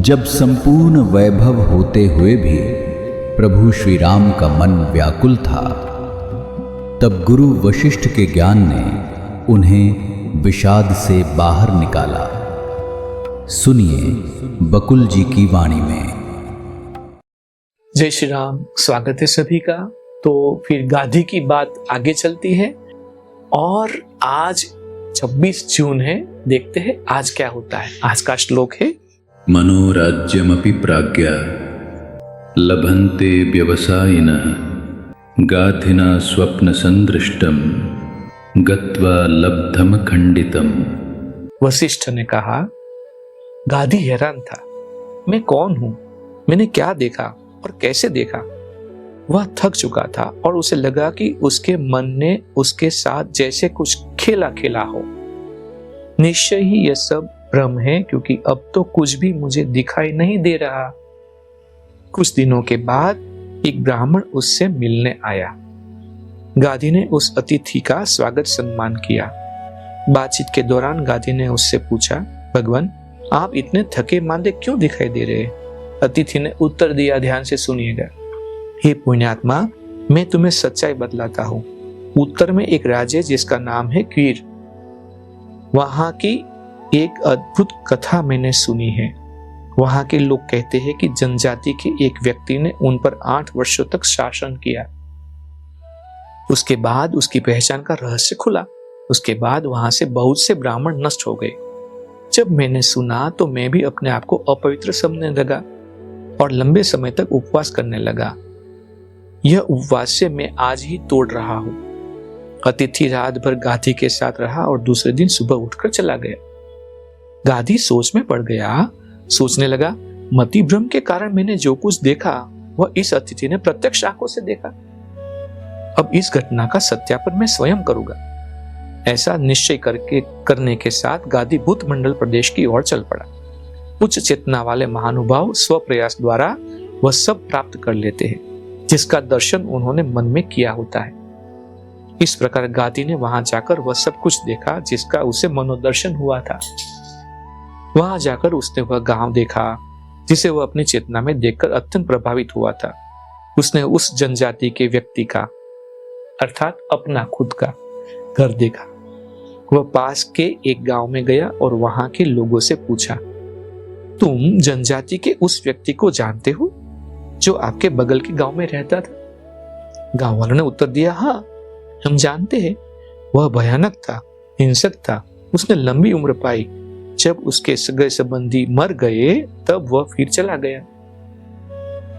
जब संपूर्ण वैभव होते हुए भी प्रभु श्री राम का मन व्याकुल था, तब गुरु वशिष्ठ के ज्ञान ने उन्हें विषाद से बाहर निकाला। सुनिए बकुल जी की वाणी में। जय श्री राम। स्वागत है सभी का। तो फिर गाधी की बात आगे चलती है और आज 26 जून है। देखते हैं आज क्या होता है। आज का श्लोक है, मनोराज्यमपि प्राज्ञा लभन्ते व्यवसायिनः गाधिना स्वप्न संदृष्टम गत्वा लब्धम खंडितम। वशिष्ठ ने कहा, गाधी हैरान था, मैं कौन हूं, मैंने क्या देखा और कैसे देखा। वह थक चुका था और उसे लगा कि उसके मन ने उसके साथ जैसे कुछ खेला खेला हो। निश्चय ही यह सब भ्रम है, क्योंकि अब तो कुछ भी मुझे दिखाई नहीं दे रहा। कुछ दिनों के बाद एक ब्राह्मण उससे मिलने आया। गाधी ने उस अतिथि का स्वागत सम्मान किया। बातचीत के दौरान गाधी ने उससे पूछा, भगवान आप इतने थके मांदे क्यों दिखाई दे रहे? अतिथि ने उत्तर दिया, ध्यान से सुनिएगा। हे पुण्यात्मा, मैं तुम्हें सच्चाई बतलाता हूँ। उत्तर में एक राज्य जिसका नाम है कीर, वहां की एक अद्भुत कथा मैंने सुनी है। वहां के लोग कहते हैं कि जनजाति के एक व्यक्ति ने उन पर 8 वर्षों तक शासन किया। उसके बाद उसकी पहचान का रहस्य खुला। उसके बाद वहां से बहुत से ब्राह्मण नष्ट हो गए। जब मैंने सुना तो मैं भी अपने आप को अपवित्र समझने लगा और लंबे समय तक उपवास करने लगा। यह उपवास से मैं आज ही तोड़ रहा हूं। अतिथि रात भर गाधी के साथ रहा और दूसरे दिन सुबह उठकर चला गया। गाधी सोच में पड़ गया। सोचने लगा, मति भ्रम के कारण मैंने जो कुछ देखा वह इस अतिथि ने प्रत्यक्ष आंखों से देखा। अब इस घटना का सत्यापन मैं स्वयं करूंगा। ऐसा निश्चय करने के साथ गाधी भूत मंडल प्रदेश की ओर चल पड़ा। उच्च चेतना वाले महानुभाव स्व प्रयास द्वारा वह सब प्राप्त कर लेते हैं जिसका दर्शन उन्होंने मन में किया होता है। इस प्रकार गाधी ने वहां जाकर वह सब कुछ देखा जिसका उसे मनोदर्शन हुआ था। वहां जाकर उसने वह गांव देखा जिसे वह अपनी चेतना में देखकर अत्यंत प्रभावित हुआ था। उसने उस जनजाति के व्यक्ति का अर्थात अपना खुद का घर देखा। वह पास के एक गांव में गया और वहां के लोगों से पूछा, तुम जनजाति के उस व्यक्ति को जानते हो जो आपके बगल के गांव में रहता था? गांव वालों ने उत्तर दिया, हाँ हम जानते हैं। वह भयानक था, हिंसक था, उसने लंबी उम्र पाई। जब उसके सगे संबंधी मर गए तब वह फिर चला गया।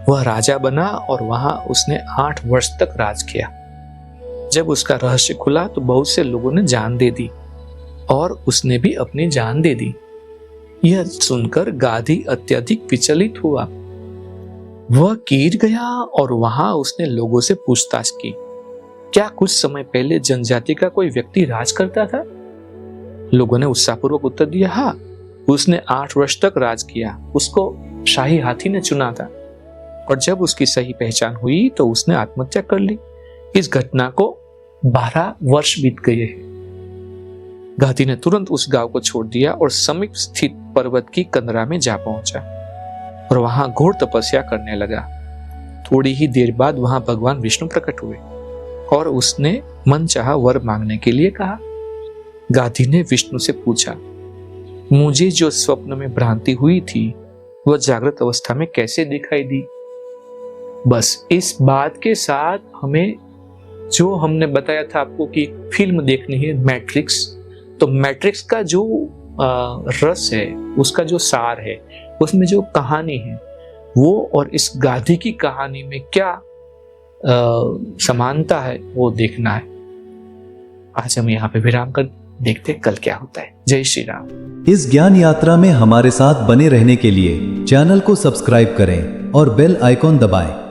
वह राजा बना और वहां उसने 8 वर्ष तक राज किया। जब उसका रहस्य खुला तो बहुत से लोगों ने जान दे दी और उसने भी अपनी जान दे दी। यह सुनकर गाधी अत्यधिक विचलित हुआ। वह कीर गया और वहां उसने लोगों से पूछताछ की, क्या कुछ समय पहले जनजाति का कोई व्यक्ति राज करता था? लोगों ने उत्साहपूर्वक उत्तर दिया, हाँ उसने 8 वर्ष तक राज किया। उसको शाही हाथी ने चुना था और जब उसकी सही पहचान हुई तो उसने आत्महत्या कर ली। इस घटना को 12 वर्ष बीत गए हैं। गाधी ने तुरंत उस गांव को छोड़ दिया और समीप स्थित पर्वत की कंदरा में जा पहुंचा और वहां घोर तपस्या करने लगा। थोड़ी ही देर बाद वहां भगवान विष्णु प्रकट हुए और उसने मनचाहा वर मांगने के लिए कहा। गाधी ने विष्णु से पूछा, मुझे जो स्वप्न में भ्रांति हुई थी वह जागृत अवस्था में कैसे दिखाई दी? बस इस बात के साथ हमें जो हमने बताया था आपको कि फिल्म देखनी है मैट्रिक्स, तो मैट्रिक्स का जो रस है, उसका जो सार है, उसमें जो कहानी है वो और इस गाधी की कहानी में क्या समानता है वो देखना है। आज हम यहाँ पे विराम कर देखते कल क्या होता है। जय श्री राम। इस ज्ञान यात्रा में हमारे साथ बने रहने के लिए चैनल को सब्सक्राइब करें और बेल आइकॉन दबाएं।